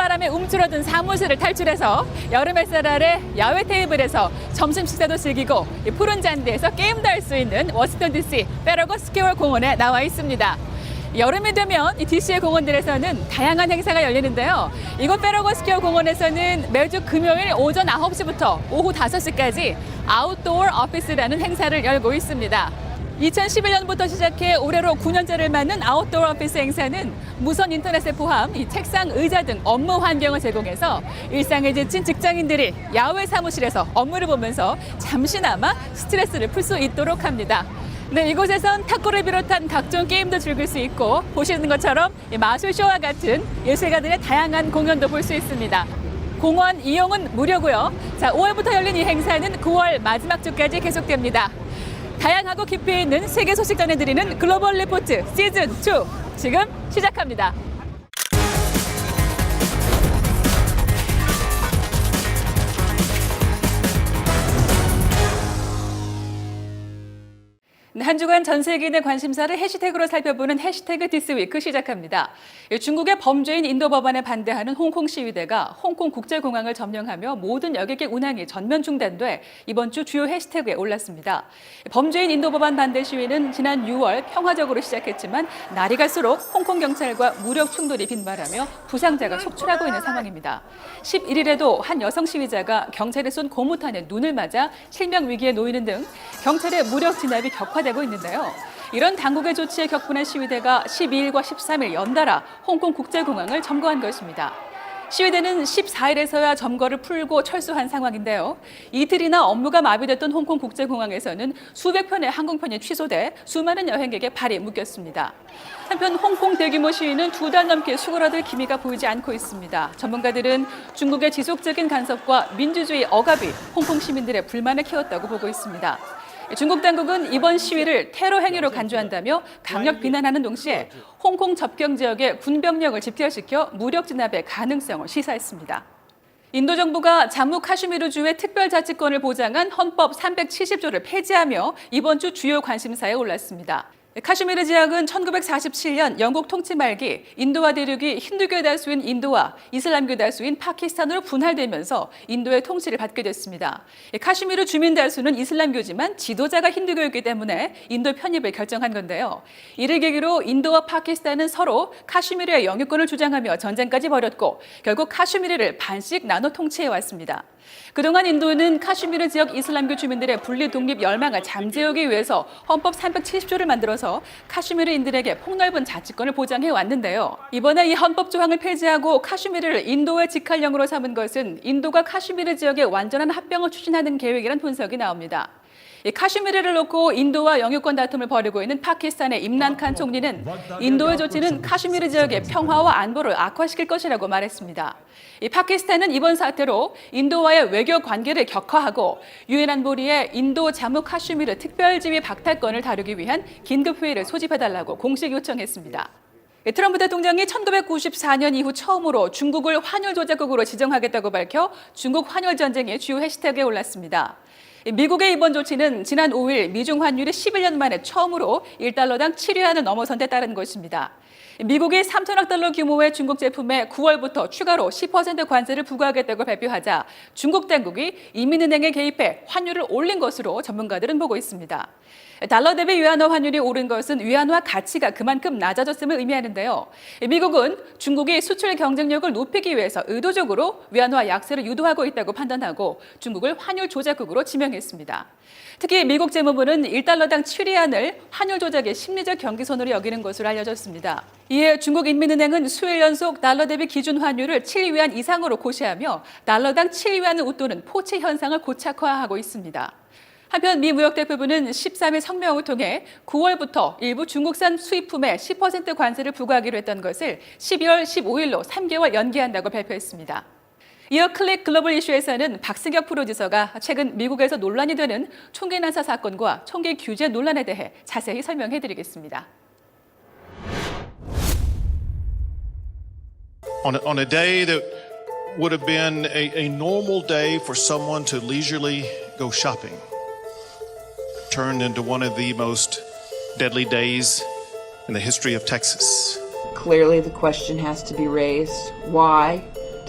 찬바람에 움츠러든 사무실을 탈출해서 여름 햇살 아래 야외 테이블에서 점심 식사도 즐기고 푸른 잔디에서 게임도 할 수 있는 워싱턴 DC 페러거 스퀘어 공원에 나와 있습니다. 여름이 되면 이 DC의 공원들에서는 다양한 행사가 열리는데요. 이곳 페러거 스퀘어 공원에서는 매주 금요일 오전 9시부터 오후 5시까지 아웃도어 오피스라는 행사를 열고 있습니다. 2011년부터 시작해 올해로 9년째를 맞는 아웃도어 오피스 행사는 무선 인터넷에 포함 이 책상, 의자 등 업무 환경을 제공해서 일상에 지친 직장인들이 야외 사무실에서 업무를 보면서 잠시나마 스트레스를 풀 수 있도록 합니다. 네, 이곳에선 탁구를 비롯한 각종 게임도 즐길 수 있고 보시는 것처럼 마술쇼와 같은 예술가들의 다양한 공연도 볼 수 있습니다. 공원 이용은 무료고요. 자, 5월부터 열린 이 행사는 9월 마지막 주까지 계속됩니다. 다양하고 깊이 있는 세계 소식 전해드리는 글로벌 리포트 시즌2 지금 시작합니다. 한 주간 전 세계인의 관심사를 해시태그로 살펴보는 해시태그 디스위크 시작합니다. 중국의 범죄인 인도 법안에 반대하는 홍콩 시위대가 홍콩 국제공항을 점령하며 모든 여객기 운항이 전면 중단돼 이번 주 주요 해시태그에 올랐습니다. 범죄인 인도 법안 반대 시위는 지난 6월 평화적으로 시작했지만 날이 갈수록 홍콩 경찰과 무력 충돌이 빈발하며 부상자가 속출하고 있는 상황입니다. 11일에도 한 여성 시위자가 경찰에 쏜 고무탄에 눈을 맞아 실명 위기에 놓이는 등 경찰의 무력 진압이 격화되고 있는데요. 이런 당국의 조치에 격분한 시위대가 12일과 13일 연달아 홍콩 국제공항을 점거한 것입니다. 시위대는 14일에서야 점거를 풀고 철수한 상황인데요. 이틀이나 업무가 마비됐던 홍콩 국제공항에서는 수백 편의 항공편이 취소돼 수많은 여행객의 발이 묶였습니다. 한편 홍콩 대규모 시위는 2달 넘게 수그러들 기미가 보이지 않고 있습니다. 전문가들은 중국의 지속적인 간섭과 민주주의 억압이 홍콩 시민들의 불만을 키웠다고 보고 있습니다. 중국 당국은 이번 시위를 테러 행위로 간주한다며 강력 비난하는 동시에 홍콩 접경 지역에 군병력을 집결시켜 무력 진압의 가능성을 시사했습니다. 인도 정부가 잠무 카슈미르주의 특별자치권을 보장한 헌법 370조를 폐지하며 이번 주 주요 관심사에 올랐습니다. 카슈미르 지역은 1947년 영국 통치 말기 인도와 대륙이 힌두교 다수인 인도와 이슬람교 다수인 파키스탄으로 분할되면서 인도의 통치를 받게 됐습니다. 카슈미르 주민 다수는 이슬람교지만 지도자가 힌두교이기 때문에 인도 편입을 결정한 건데요. 이를 계기로 인도와 파키스탄은 서로 카슈미르의 영유권을 주장하며 전쟁까지 벌였고 결국 카슈미르를 반씩 나눠 통치해왔습니다. 그동안 인도는 카슈미르 지역 이슬람교 주민들의 분리 독립 열망을 잠재우기 위해서 헌법 370조를 만들어서 카슈미르인들에게 폭넓은 자치권을 보장해 왔는데요. 이번에 이 헌법 조항을 폐지하고 카슈미르를 인도의 직할령으로 삼은 것은 인도가 카슈미르 지역의 완전한 합병을 추진하는 계획이라는 분석이 나옵니다. 카슈미르를 놓고 인도와 영유권 다툼을 벌이고 있는 파키스탄의 임란 칸 총리는 인도의 조치는 카슈미르 지역의 평화와 안보를 악화시킬 것이라고 말했습니다. 파키스탄은 이번 사태로 인도와의 외교 관계를 격화하고 유엔 안보리에 인도 자무 카슈미르 특별지휘 박탈권을 다루기 위한 긴급회의를 소집해달라고 공식 요청했습니다. 트럼프 대통령이 1994년 이후 처음으로 중국을 환율 조작국으로 지정하겠다고 밝혀 중국 환율 전쟁의 주요 해시태그에 올랐습니다. 미국의 이번 조치는 지난 5일 미중 환율이 11년 만에 처음으로 1달러당 7위안을 넘어선 데 따른 것입니다. 미국이 3천억 달러 규모의 중국 제품에 9월부터 추가로 10% 관세를 부과하겠다고 발표하자 중국 당국이 인민은행에 개입해 환율을 올린 것으로 전문가들은 보고 있습니다. 달러 대비 위안화 환율이 오른 것은 위안화 가치가 그만큼 낮아졌음을 의미하는데요. 미국은 중국이 수출 경쟁력을 높이기 위해서 의도적으로 위안화 약세를 유도하고 있다고 판단하고 중국을 환율 조작국으로 지명했습니다. 특히 미국 재무부는 1달러당 7위안을 환율 조작의 심리적 경계선으로 여기는 것으로 알려졌습니다. 이에 중국 인민은행은 수일 연속 달러 대비 기준 환율을 7위안 이상으로 고시하며 달러당 7위안을 웃도는 포체 현상을 고착화하고 있습니다. 한편 미 무역대표부는 13일 성명을 통해 9월부터 일부 중국산 수입품에 10% 관세를 부과하기로 했던 것을 12월 15일로 3개월 연기한다고 발표했습니다. 이어 클릭 글로벌 이슈에서는 박승혁 프로듀서가 최근 미국에서 논란이 되는 총기 난사 사건과 총기 규제 논란에 대해 자세히 설명해드리겠습니다. On a day that would have been a normal day for someone to leisurely go shopping, turned into one of the most deadly days in the history of Texas. Clearly the question has to be raised, why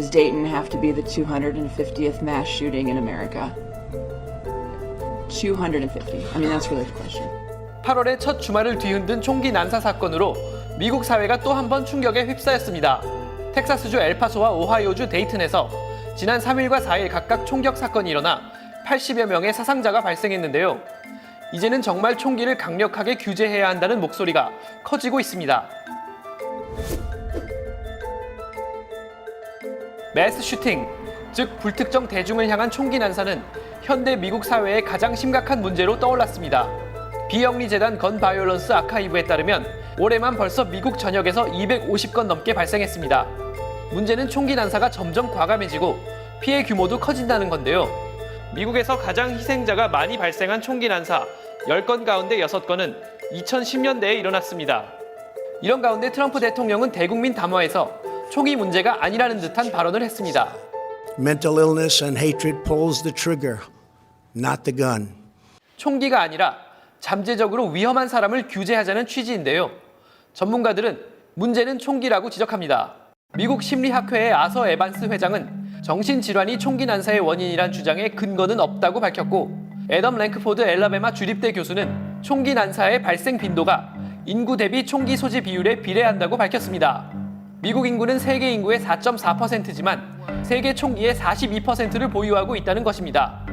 Does Dayton have to be the 250th mass shooting in America? 250. I mean, that's really the question. 8월의 첫 주말을 뒤흔든 총기 난사 사건으로 미국 사회가 또 한 번 충격에 휩싸였습니다. 텍사스주 엘파소와 오하이오주 데이튼에서 지난 3일과 4일 각각 총격 사건이 일어나 80여 명의 사상자가 발생했는데요. 이제는 정말 총기를 강력하게 규제해야 한다는 목소리가 커지고 있습니다. 매스 슈팅, 즉 불특정 대중을 향한 총기 난사는 현대 미국 사회의 가장 심각한 문제로 떠올랐습니다. 비영리재단 건 바이올런스 아카이브에 따르면 올해만 벌써 미국 전역에서 250건 넘게 발생했습니다. 문제는 총기 난사가 점점 과감해지고 피해 규모도 커진다는 건데요. 미국에서 가장 희생자가 많이 발생한 총기 난사 10건 가운데 6건은 2010년대에 일어났습니다. 이런 가운데 트럼프 대통령은 대국민 담화에서 총기 문제가 아니라는 듯한 발언을 했습니다. Mental illness and hatred pulls the trigger, not the gun. 총기가 아니라 잠재적으로 위험한 사람을 규제하자는 취지인데요. 전문가들은 문제는 총기라고 지적합니다. 미국 심리학회의 아서 에반스 회장은 정신질환이 총기 난사의 원인이란 주장에 근거는 없다고 밝혔고, 애덤 랭크포드 엘라베마 주립대 교수는 총기 난사의 발생 빈도가 인구 대비 총기 소지 비율에 비례한다고 밝혔습니다. 미국 인구는 세계 인구의 4.4%지만 세계 총기의 42%를 보유하고 있다는 것입니다.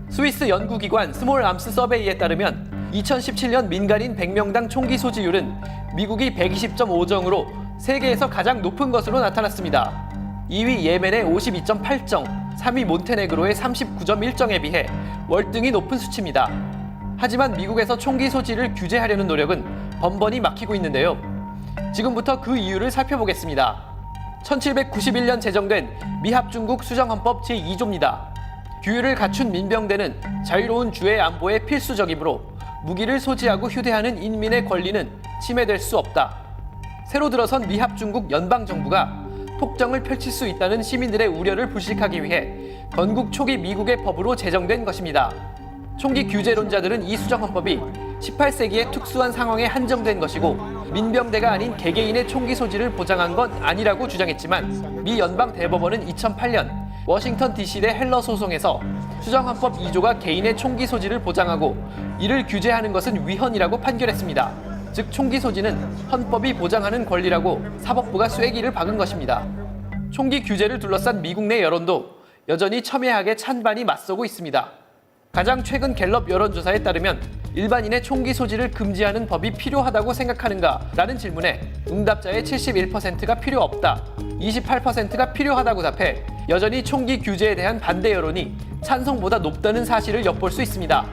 스위스 연구기관 스몰 암스 서베이에 따르면 2017년 민간인 100명당 총기 소지율은 미국이 120.5정으로 세계에서 가장 높은 것으로 나타났습니다. 2위 예멘의 52.8정, 3위 몬테네그로의 39.1정에 비해 월등히 높은 수치입니다. 하지만 미국에서 총기 소지를 규제하려는 노력은 번번이 막히고 있는데요. 지금부터 그 이유를 살펴보겠습니다. 1791년 제정된 미합중국 수정헌법 제2조입니다. 규율을 갖춘 민병대는 자유로운 주의 안보에 필수적이므로 무기를 소지하고 휴대하는 인민의 권리는 침해될 수 없다. 새로 들어선 미합중국 연방정부가 폭정을 펼칠 수 있다는 시민들의 우려를 불식하기 위해 건국 초기 미국의 법으로 제정된 것입니다. 총기 규제론자들은 이 수정헌법이 18세기의 특수한 상황에 한정된 것이고 민병대가 아닌 개개인의 총기 소지를 보장한 건 아니라고 주장했지만 미 연방 대법원은 2008년 워싱턴 DC 대 헬러 소송에서 수정헌법 2조가 개인의 총기 소지를 보장하고 이를 규제하는 것은 위헌이라고 판결했습니다. 즉 총기 소지는 헌법이 보장하는 권리라고 사법부가 쐐기를 박은 것입니다. 총기 규제를 둘러싼 미국 내 여론도 여전히 첨예하게 찬반이 맞서고 있습니다. 가장 최근 갤럽 여론조사에 따르면 일반인의 총기 소지를 금지하는 법이 필요하다고 생각하는가? 라는 질문에 응답자의 71%가 필요 없다, 28%가 필요하다고 답해 여전히 총기 규제에 대한 반대 여론이 찬성보다 높다는 사실을 엿볼 수 있습니다.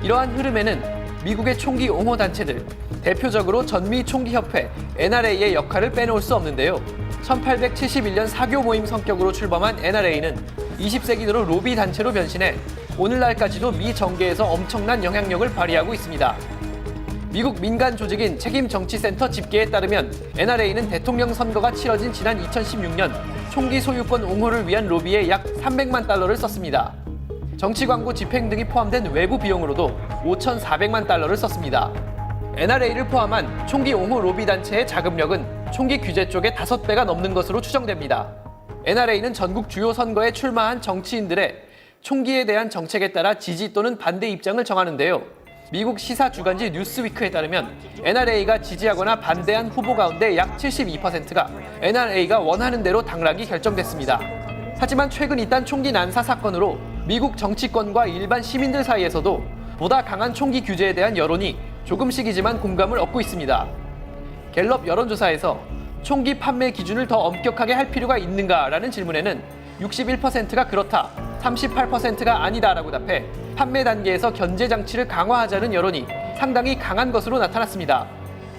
이러한 흐름에는 미국의 총기 옹호 단체들, 대표적으로 전미총기협회 NRA의 역할을 빼놓을 수 없는데요. 1871년 사교 모임 성격으로 출범한 NRA는 20세기 들어 로비 단체로 변신해 오늘날까지도 미 정계에서 엄청난 영향력을 발휘하고 있습니다. 미국 민간 조직인 책임정치센터 집계에 따르면 NRA는 대통령 선거가 치러진 지난 2016년 총기 소유권 옹호를 위한 로비에 약 300만 달러를 썼습니다. 정치 광고 집행 등이 포함된 외부 비용으로도 5,400만 달러를 썼습니다. NRA를 포함한 총기 옹호 로비 단체의 자금력은 총기 규제 쪽의 5배가 넘는 것으로 추정됩니다. NRA는 전국 주요 선거에 출마한 정치인들의 총기에 대한 정책에 따라 지지 또는 반대 입장을 정하는데요. 미국 시사 주간지 뉴스위크에 따르면 NRA가 지지하거나 반대한 후보 가운데 약 72%가 NRA가 원하는 대로 당락이 결정됐습니다. 하지만 최근 잇단 총기 난사 사건으로 미국 정치권과 일반 시민들 사이에서도 보다 강한 총기 규제에 대한 여론이 조금씩이지만 공감을 얻고 있습니다. 갤럽 여론조사에서 총기 판매 기준을 더 엄격하게 할 필요가 있는가라는 질문에는 61%가 그렇다, 38%가 아니다라고 답해 판매 단계에서 견제 장치를 강화하자는 여론이 상당히 강한 것으로 나타났습니다.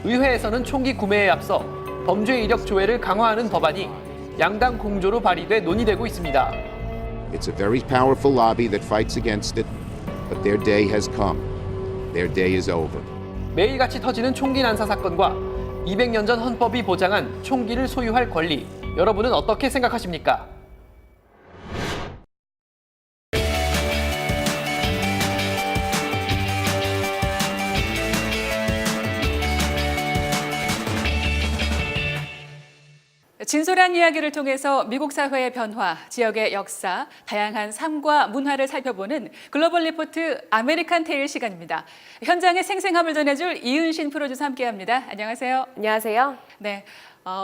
의회에서는 총기 구매에 앞서 범죄 이력 조회를 강화하는 법안이 양당 공조로 발의돼 논의되고 있습니다. It's a very powerful lobby that fights against it, but their day has come. Their day is over. 매일같이 터지는 총기 난사 사건과 200년 전 헌법이 보장한 총기를 소유할 권리, 여러분은 어떻게 생각하십니까? 진솔한 이야기를 통해서 미국 사회의 변화, 지역의 역사, 다양한 삶과 문화를 살펴보는 글로벌 리포트 아메리칸 테일 시간입니다. 현장의 생생함을 전해줄 이은신 프로듀서 함께합니다. 안녕하세요. 안녕하세요. 네,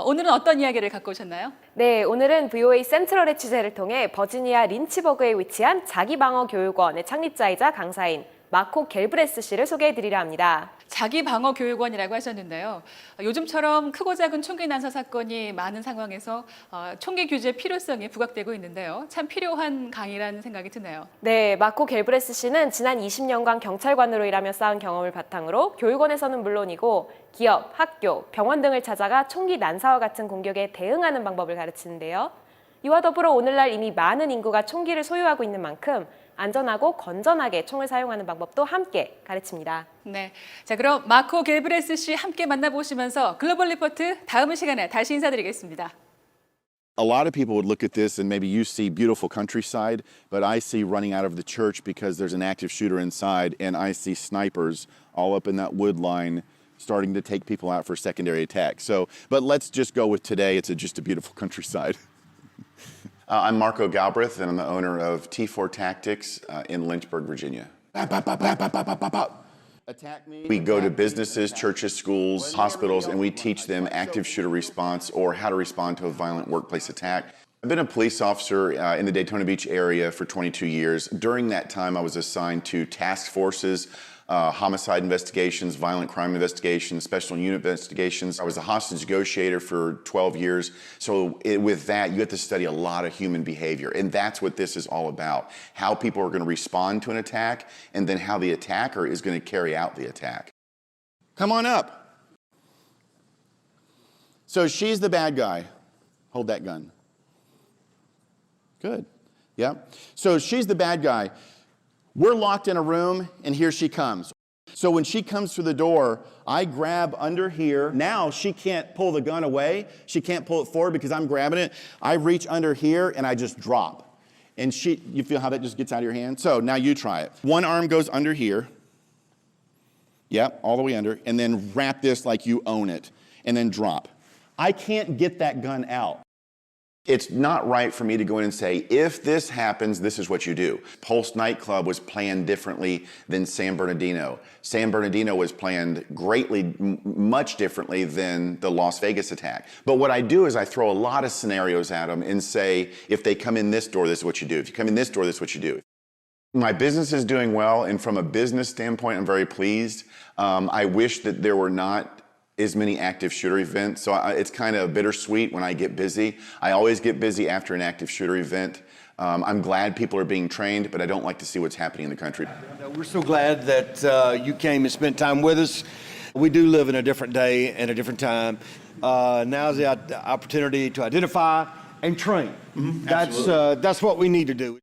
오늘은 어떤 이야기를 갖고 오셨나요? 네, 오늘은 VOA 센트럴의 취재를 통해 버지니아 린치버그에 위치한 자기방어교육원의 창립자이자 강사인 마코 갤브레스 씨를 소개해드리려 합니다. 자기방어교육원이라고 하셨는데요. 요즘처럼 크고 작은 총기 난사 사건이 많은 상황에서 총기 규제 필요성이 부각되고 있는데요. 참 필요한 강의라는 생각이 드네요. 네, 마코 갤브레스 씨는 지난 20년간 경찰관으로 일하며 쌓은 경험을 바탕으로 교육원에서는 물론이고 기업, 학교, 병원 등을 찾아가 총기 난사와 같은 공격에 대응하는 방법을 가르치는데요. 이와 더불어 오늘날 이미 많은 인구가 총기를 소유하고 있는 만큼 안전하고 건전하게 총을 사용하는 방법도 함께 가르칩니다. 네, 자 그럼 마코 갤브레스 씨 함께 만나보시면서 글로벌 리포트 다음 시간에 다시 인사드리겠습니다. A lot of people would look at this and maybe you see beautiful countryside, but I see running out of the church because there's an active shooter inside, and I see snipers all up in that wood line starting to take people out for secondary attack. So, but let's just go with today. It's just a beautiful countryside. I'm Marco Galbraith, and I'm the owner of T4 Tactics in Lynchburg, Virginia. We go to businesses, churches, schools, hospitals, and we teach them active shooter response or how to respond to a violent workplace attack. I've been a police officer in the Daytona Beach area for 22 years. During that time, I was assigned to task forces, homicide investigations, violent crime investigations, special unit investigations. I was a hostage negotiator for 12 years. So with that, you get to study a lot of human behavior. And that's what this is all about. How people are going to respond to an attack, and then how the attacker is going to carry out the attack. Come on up. So she's the bad guy. Hold that gun. Good. Yeah. So she's the bad guy. We're locked in a room, and here she comes. So when she comes through the door, I grab under here. Now she can't pull the gun away. She can't pull it forward because I'm grabbing it. I reach under here, and I just drop. And you feel how that just gets out of your hand? So now you try it. One arm goes under here. Yep, all the way under. And then wrap this like you own it. And then drop. I can't get that gun out. It's not right for me to go in and say, if this happens, this is what you do. Pulse nightclub was planned differently than San Bernardino. San Bernardino was planned greatly, much differently than the Las Vegas attack. But what I do is I throw a lot of scenarios at them and say, if they come in this door, this is what you do. If you come in this door, this is what you do. My business is doing well, and from a business standpoint, I'm very pleased. I wish that there were not as many active shooter events. So it's kind of bittersweet when I get busy. I always get busy after an active shooter event. I'm glad people are being trained, but I don't like to see what's happening in the country. We're so glad that you came and spent time with us. We do live in a different day and a different time. Now's the opportunity to identify and train. That's what we need to do.